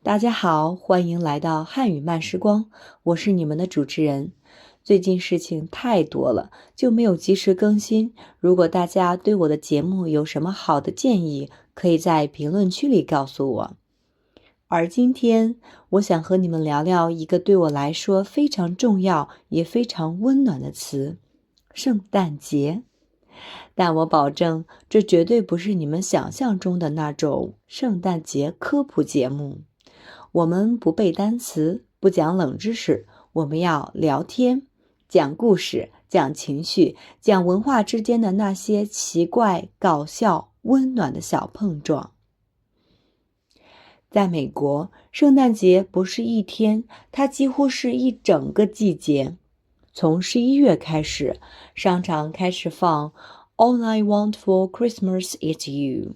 大家好，欢迎来到汉语慢时光，我是你们的主持人。最近事情太多了，就没有及时更新。如果大家对我的节目有什么好的建议，可以在评论区里告诉我。而今天，我想和你们聊聊一个对我来说非常重要也非常温暖的词——圣诞节。但我保证，这绝对不是你们想象中的那种圣诞节科普节目。我们不背单词，不讲冷知识，我们要聊天，讲故事，讲情绪，讲文化之间的那些奇怪、搞笑、温暖的小碰撞。在美国，圣诞节不是一天，它几乎是一整个季节。从11月开始，商场开始放 All I Want for Christmas is You，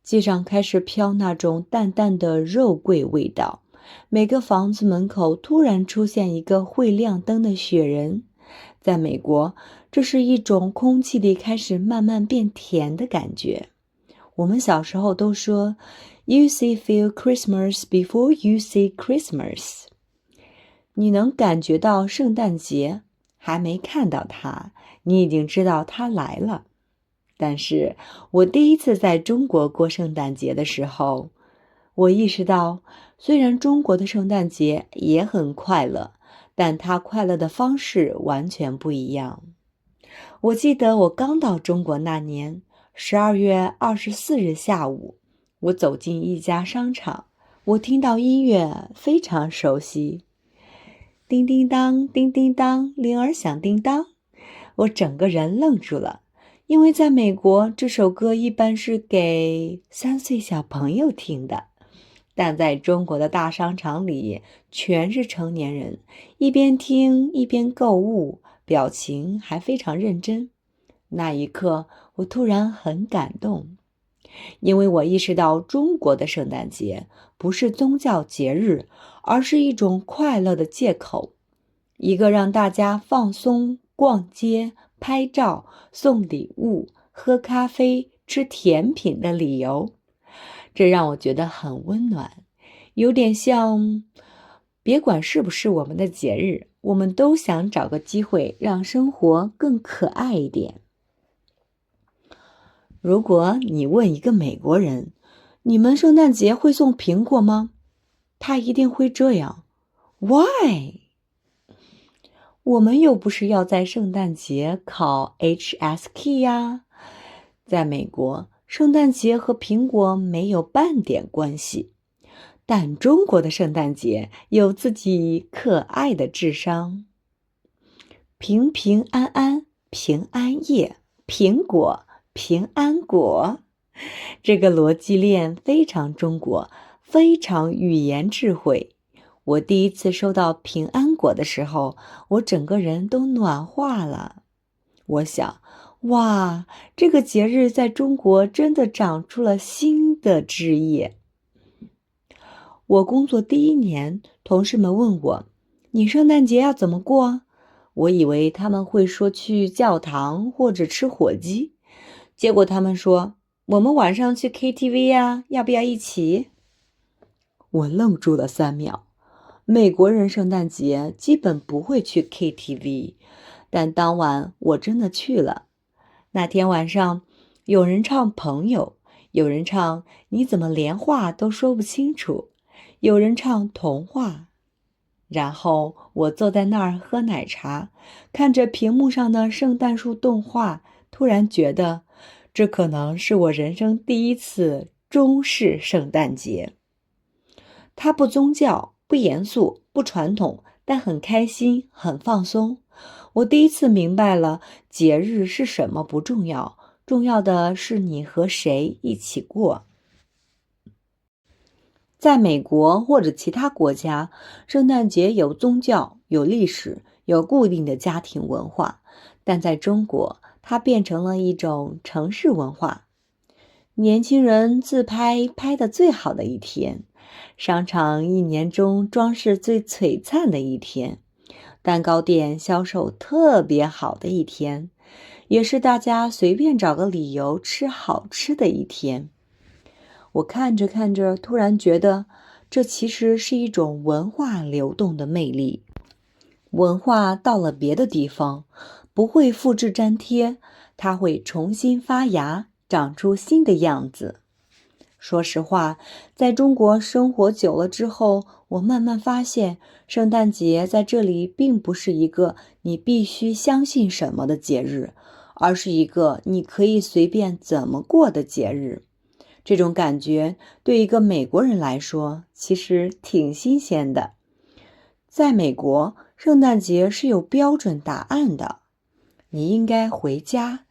街上开始飘那种淡淡的肉桂味道，每个房子门口突然出现一个会亮灯的雪人。在美国，这是一种空气里开始慢慢变甜的感觉。我们小时候都说 You see feel Christmas before you see Christmas。 你能感觉到圣诞节，还没看到它，你已经知道它来了。但是我第一次在中国过圣诞节的时候，我意识到，虽然中国的圣诞节也很快乐，但它快乐的方式完全不一样。我记得我刚到中国那年，12月24日下午，我走进一家商场，我听到音乐非常熟悉，叮叮当，叮叮当，铃儿响叮当，我整个人愣住了。因为在美国，这首歌一般是给3岁小朋友听的，但在中国的大商场里，全是成年人，一边听一边购物，表情还非常认真。那一刻，我突然很感动，因为我意识到中国的圣诞节不是宗教节日，而是一种快乐的借口，一个让大家放松、逛街、拍照、送礼物、喝咖啡、吃甜品的理由。这让我觉得很温暖，有点像，别管是不是我们的节日，我们都想找个机会让生活更可爱一点。如果你问一个美国人，你们圣诞节会送苹果吗？他一定会这样 Why？我们又不是要在圣诞节考 HSK 呀。在美国，圣诞节和苹果没有半点关系，但中国的圣诞节有自己可爱的智商。平平安安，平安夜，苹果，平安果。这个逻辑链非常中国，非常语言智慧。我第一次收到平安果的时候，我整个人都暖化了。我想，哇，这个节日在中国真的长出了新的枝叶。我工作第1年，同事们问我，你圣诞节要怎么过？我以为他们会说去教堂或者吃火鸡，结果他们说，我们晚上去 KTV 啊，要不要一起？我愣住了3秒。美国人圣诞节基本不会去 KTV， 但当晚我真的去了。那天晚上，有人唱朋友，有人唱你怎么连话都说不清楚，有人唱童话。然后我坐在那儿喝奶茶，看着屏幕上的圣诞树动画，突然觉得这可能是我人生第一次中式圣诞节。它不宗教，不严肃，不传统，但很开心，很放松。我第一次明白了，节日是什么不重要，重要的是你和谁一起过。在美国或者其他国家，圣诞节有宗教，有历史，有固定的家庭文化，但在中国，它变成了一种城市文化。年轻人自拍拍得最好的一天，商场1年中装饰最璀璨的一天，蛋糕店销售特别好的一天，也是大家随便找个理由吃好吃的一天。我看着看着，突然觉得这其实是一种文化流动的魅力。文化到了别的地方，不会复制粘贴，它会重新发芽，长出新的样子。说实话，在中国生活久了之后，我慢慢发现，圣诞节在这里并不是一个你必须相信什么的节日，而是一个你可以随便怎么过的节日。这种感觉对一个美国人来说，其实挺新鲜的。在美国，圣诞节是有标准答案的。你应该回家，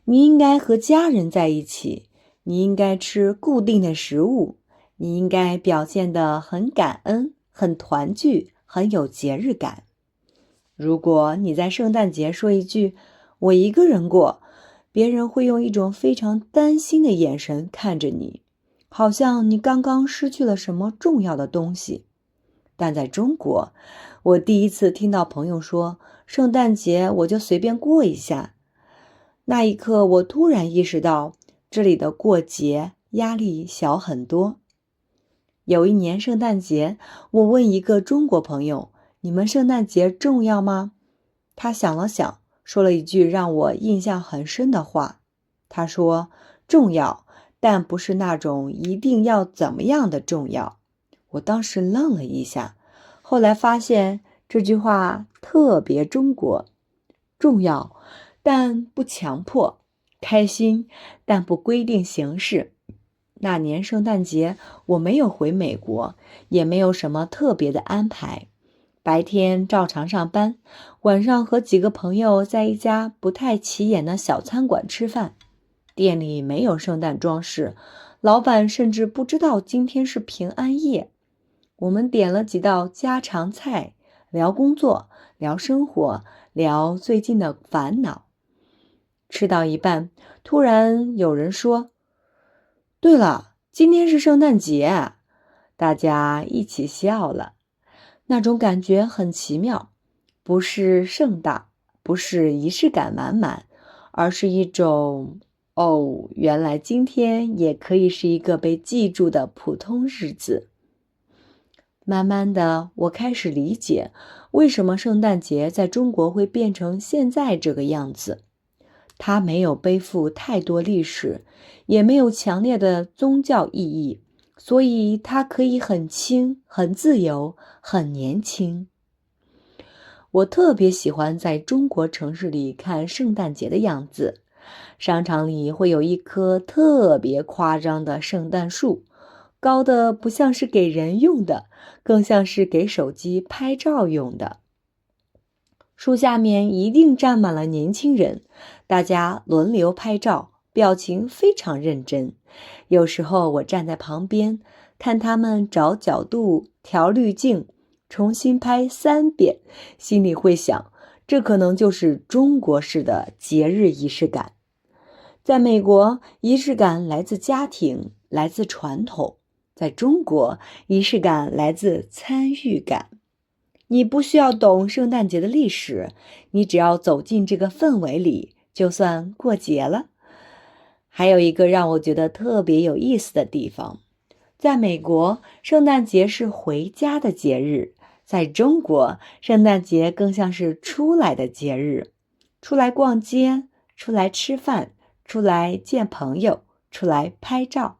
你应该和家人在一起，你应该吃固定的食物，你应该表现得很感恩、很团聚、很有节日感。如果你在圣诞节说一句“我一个人过”，别人会用一种非常担心的眼神看着你，好像你刚刚失去了什么重要的东西。但在中国，我第一次听到朋友说圣诞节我就随便过一下，那一刻我突然意识到这里的过节压力小很多。有一年圣诞节，我问一个中国朋友，你们圣诞节重要吗？他想了想，说了一句让我印象很深的话。他说，重要，但不是那种一定要怎么样的重要。我当时愣了一下，后来发现这句话特别中国，重要，但不强迫，开心，但不规定形式。那年圣诞节，我没有回美国，也没有什么特别的安排。白天照常上班，晚上和几个朋友在一家不太起眼的小餐馆吃饭。店里没有圣诞装饰，老板甚至不知道今天是平安夜。我们点了几道家常菜，聊工作，聊生活，聊最近的烦恼。吃到一半，突然有人说，对了，今天是圣诞节。大家一起笑了。那种感觉很奇妙，不是盛大，不是仪式感满满，而是一种，原来今天也可以是一个被记住的普通日子。慢慢的，我开始理解为什么圣诞节在中国会变成现在这个样子。它没有背负太多历史，也没有强烈的宗教意义，所以它可以很轻、很自由、很年轻。我特别喜欢在中国城市里看圣诞节的样子。商场里会有一棵特别夸张的圣诞树，高的不像是给人用的，更像是给手机拍照用的。树下面一定站满了年轻人，大家轮流拍照，表情非常认真。有时候我站在旁边，看他们找角度、调滤镜，重新拍3遍，心里会想，这可能就是中国式的节日仪式感。在美国，仪式感来自家庭，来自传统；在中国，仪式感来自参与感。你不需要懂圣诞节的历史，你只要走进这个氛围里，就算过节了。还有一个让我觉得特别有意思的地方，在美国，圣诞节是回家的节日；在中国，圣诞节更像是出来的节日，出来逛街，出来吃饭，出来见朋友，出来拍照。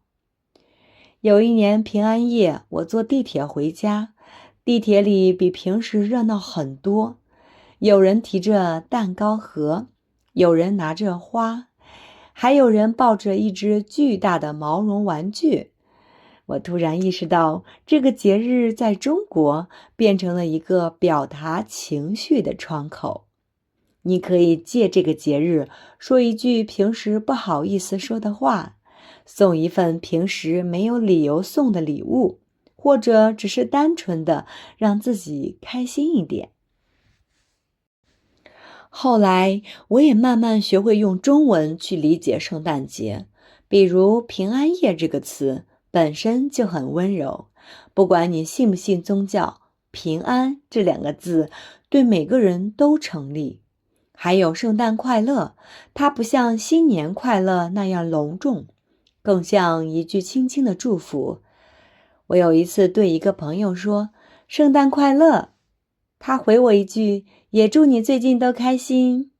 有一年平安夜，我坐地铁回家，地铁里比平时热闹很多，有人提着蛋糕盒，有人拿着花，还有人抱着一只巨大的毛绒玩具。我突然意识到，这个节日在中国变成了一个表达情绪的窗口。你可以借这个节日说一句平时不好意思说的话，送一份平时没有理由送的礼物，或者只是单纯的让自己开心一点。后来，我也慢慢学会用中文去理解圣诞节，比如平安夜这个词本身就很温柔，不管你信不信宗教，平安这2个字对每个人都成立。还有圣诞快乐，它不像新年快乐那样隆重，更像一句轻轻的祝福。我有一次对一个朋友说圣诞快乐，他回我一句也祝你最近都开心。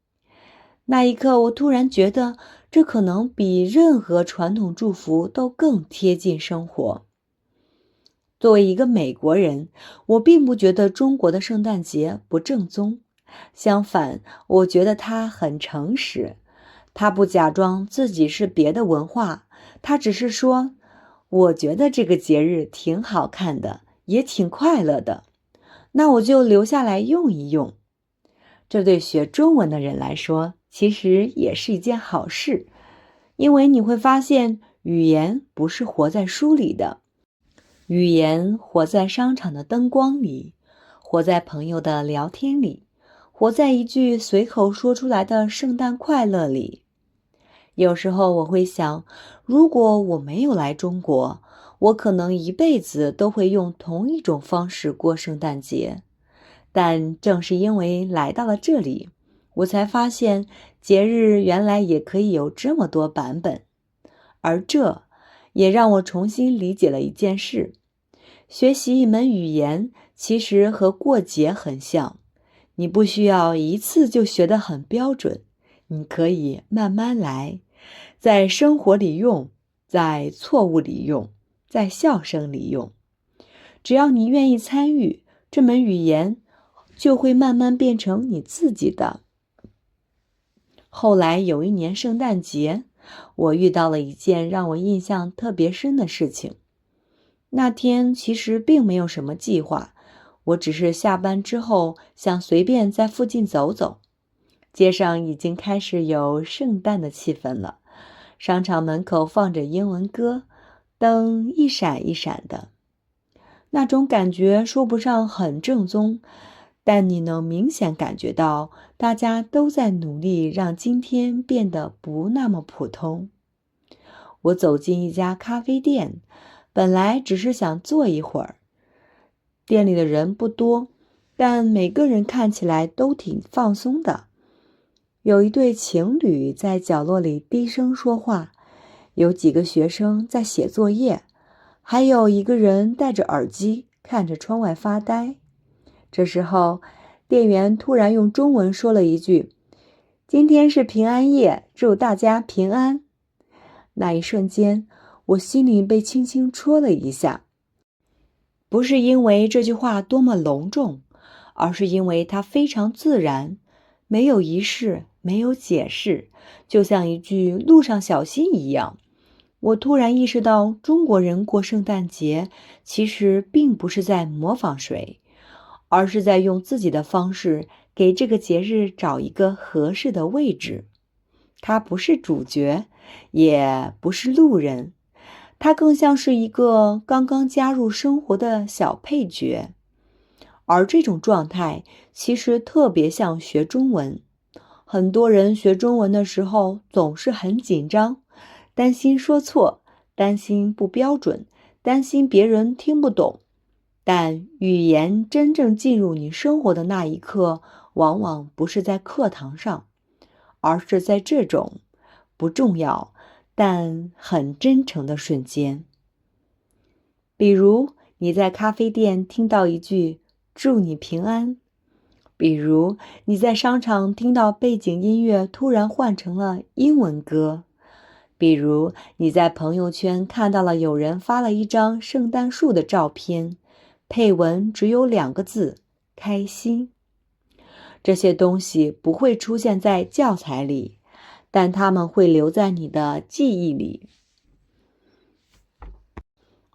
那一刻我突然觉得这可能比任何传统祝福都更贴近生活。作为一个美国人，我并不觉得中国的圣诞节不正宗，相反，我觉得它很诚实。它不假装自己是别的文化，它只是说，我觉得这个节日挺好看的，也挺快乐的，那我就留下来用一用。这对学中文的人来说，其实也是一件好事，因为你会发现，语言不是活在书里的。语言活在商场的灯光里，活在朋友的聊天里，活在一句随口说出来的圣诞快乐里。有时候我会想，如果我没有来中国，我可能一辈子都会用同一种方式过圣诞节。但正是因为来到了这里，我才发现节日原来也可以有这么多版本。而这也让我重新理解了一件事：学习一门语言其实和过节很像，你不需要一次就学得很标准，你可以慢慢来，在生活里用，在错误里用，在笑声里用。只要你愿意参与，这门语言就会慢慢变成你自己的。后来有一年圣诞节，我遇到了一件让我印象特别深的事情。那天其实并没有什么计划，我只是下班之后想随便在附近走走。街上已经开始有圣诞的气氛了，商场门口放着英文歌，灯一闪一闪的。那种感觉说不上很正宗，但你能明显感觉到大家都在努力让今天变得不那么普通。我走进一家咖啡店，本来只是想坐一会儿，店里的人不多，但每个人看起来都挺放松的。有一对情侣在角落里低声说话，有几个学生在写作业，还有一个人戴着耳机看着窗外发呆。这时候，店员突然用中文说了一句：今天是平安夜，祝大家平安。那一瞬间，我心里被轻轻戳了一下。不是因为这句话多么隆重，而是因为它非常自然，没有仪式，没有解释，就像一句路上小心一样。我突然意识到，中国人过圣诞节其实并不是在模仿谁，而是在用自己的方式给这个节日找一个合适的位置。它不是主角，也不是路人，它更像是一个刚刚加入生活的小配角。而这种状态其实特别像学中文。很多人学中文的时候总是很紧张，担心说错，担心不标准，担心别人听不懂。但语言真正进入你生活的那一刻，往往不是在课堂上，而是在这种不重要但很真诚的瞬间。比如你在咖啡店听到一句祝你平安，比如你在商场听到背景音乐突然换成了英文歌，比如你在朋友圈看到了有人发了一张圣诞树的照片，配文只有2个字：开心。这些东西不会出现在教材里，但它们会留在你的记忆里。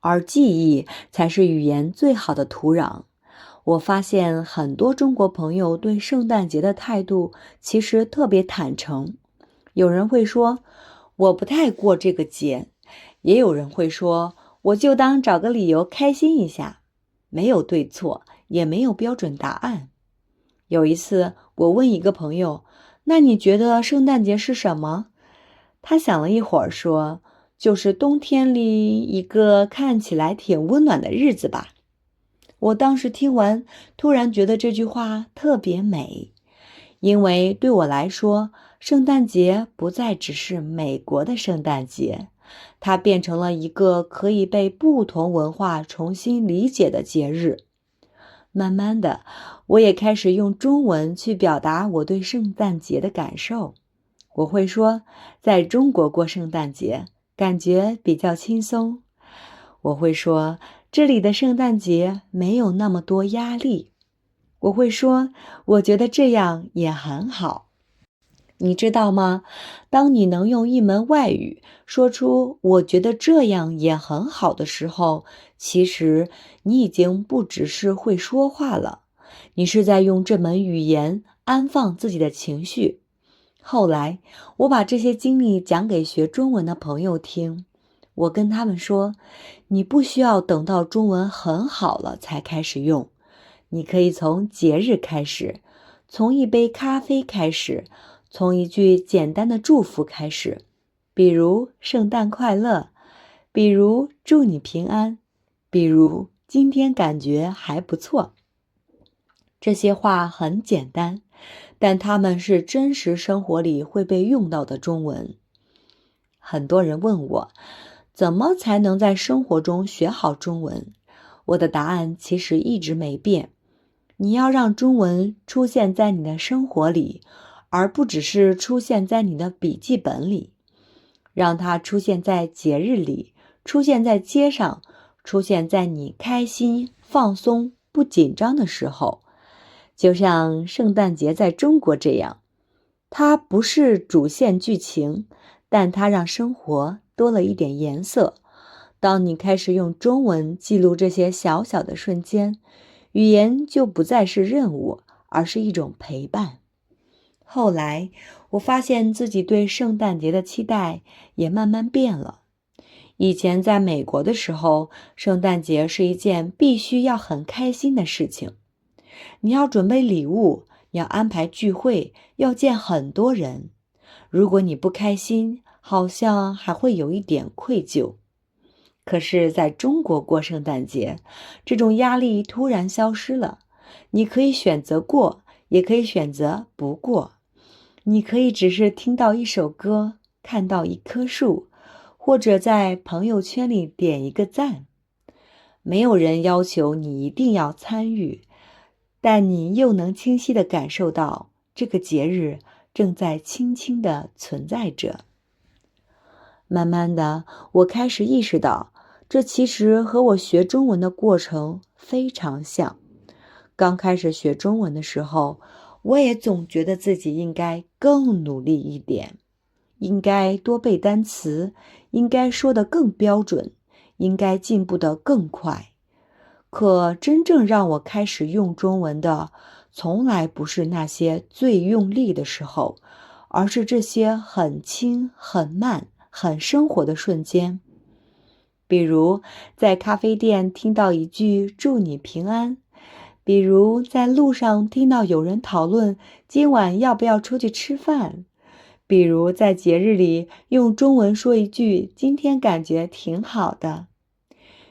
而记忆才是语言最好的土壤。我发现很多中国朋友对圣诞节的态度其实特别坦诚。有人会说，我不太过这个节，也有人会说，我就当找个理由开心一下。没有对错，也没有标准答案。有一次，我问一个朋友，那你觉得圣诞节是什么？他想了一会儿说，就是冬天里一个看起来挺温暖的日子吧。我当时听完，突然觉得这句话特别美，因为对我来说，圣诞节不再只是美国的圣诞节，它变成了一个可以被不同文化重新理解的节日。慢慢的，我也开始用中文去表达我对圣诞节的感受。我会说，在中国过圣诞节，感觉比较轻松。我会说，这里的圣诞节没有那么多压力。我会说，我觉得这样也很好。你知道吗？当你能用一门外语说出“我觉得这样也很好”的时候，其实你已经不只是会说话了，你是在用这门语言安放自己的情绪。后来，我把这些经历讲给学中文的朋友听，我跟他们说，你不需要等到中文很好了才开始用，你可以从节日开始，从一杯咖啡开始，从一句简单的祝福开始，比如圣诞快乐，比如祝你平安，比如今天感觉还不错。这些话很简单，但它们是真实生活里会被用到的中文。很多人问我，怎么才能在生活中学好中文？我的答案其实一直没变。你要让中文出现在你的生活里，而不只是出现在你的笔记本里。让它出现在节日里，出现在街上，出现在你开心、放松、不紧张的时候。就像圣诞节在中国这样，它不是主线剧情，但它让生活多了一点颜色。当你开始用中文记录这些小小的瞬间，语言就不再是任务，而是一种陪伴。后来，我发现自己对圣诞节的期待也慢慢变了。以前在美国的时候，圣诞节是一件必须要很开心的事情。你要准备礼物，要安排聚会，要见很多人。如果你不开心，好像还会有一点愧疚。可是在中国过圣诞节，这种压力突然消失了。你可以选择过，也可以选择不过。你可以只是听到一首歌，看到一棵树，或者在朋友圈里点一个赞。没有人要求你一定要参与，但你又能清晰地感受到这个节日正在轻轻地存在着。慢慢的，我开始意识到，这其实和我学中文的过程非常像。刚开始学中文的时候，我也总觉得自己应该更努力一点，应该多背单词，应该说得更标准，应该进步得更快。可真正让我开始用中文的，从来不是那些最用力的时候，而是这些很轻、很慢、很生活的瞬间。比如在咖啡店听到一句祝你平安，比如在路上听到有人讨论今晚要不要出去吃饭，比如在节日里用中文说一句今天感觉挺好的。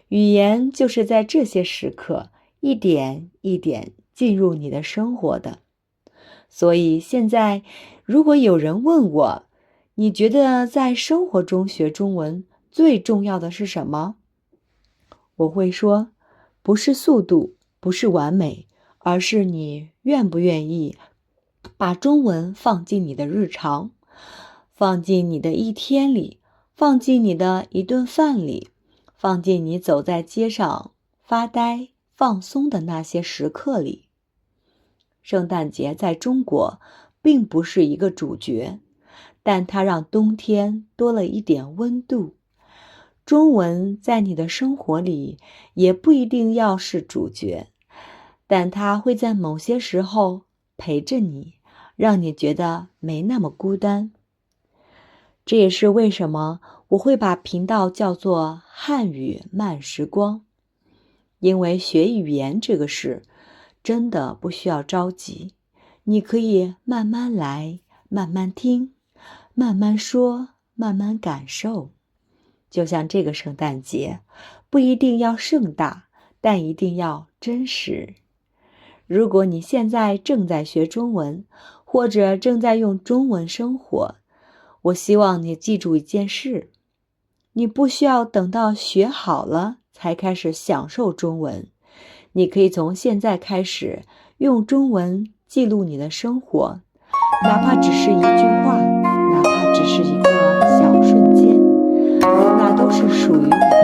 语言就是在这些时刻一点一点进入你的生活的。所以现在如果有人问我，你觉得在生活中学中文最重要的是什么？我会说，不是速度，不是完美，而是你愿不愿意把中文放进你的日常，放进你的一天里，放进你的一顿饭里，放进你走在街上发呆放松的那些时刻里。圣诞节在中国并不是一个主角，但它让冬天多了一点温度。中文在你的生活里也不一定要是主角，但它会在某些时候陪着你，让你觉得没那么孤单。这也是为什么我会把频道叫做汉语慢时光，因为学语言这个事真的不需要着急，你可以慢慢来，慢慢听，慢慢说，慢慢感受。就像这个圣诞节，不一定要盛大，但一定要真实。如果你现在正在学中文，或者正在用中文生活，我希望你记住一件事，你不需要等到学好了才开始享受中文，你可以从现在开始用中文记录你的生活，哪怕只是一句话，哪怕只是一个小瞬间，那都是属于你的。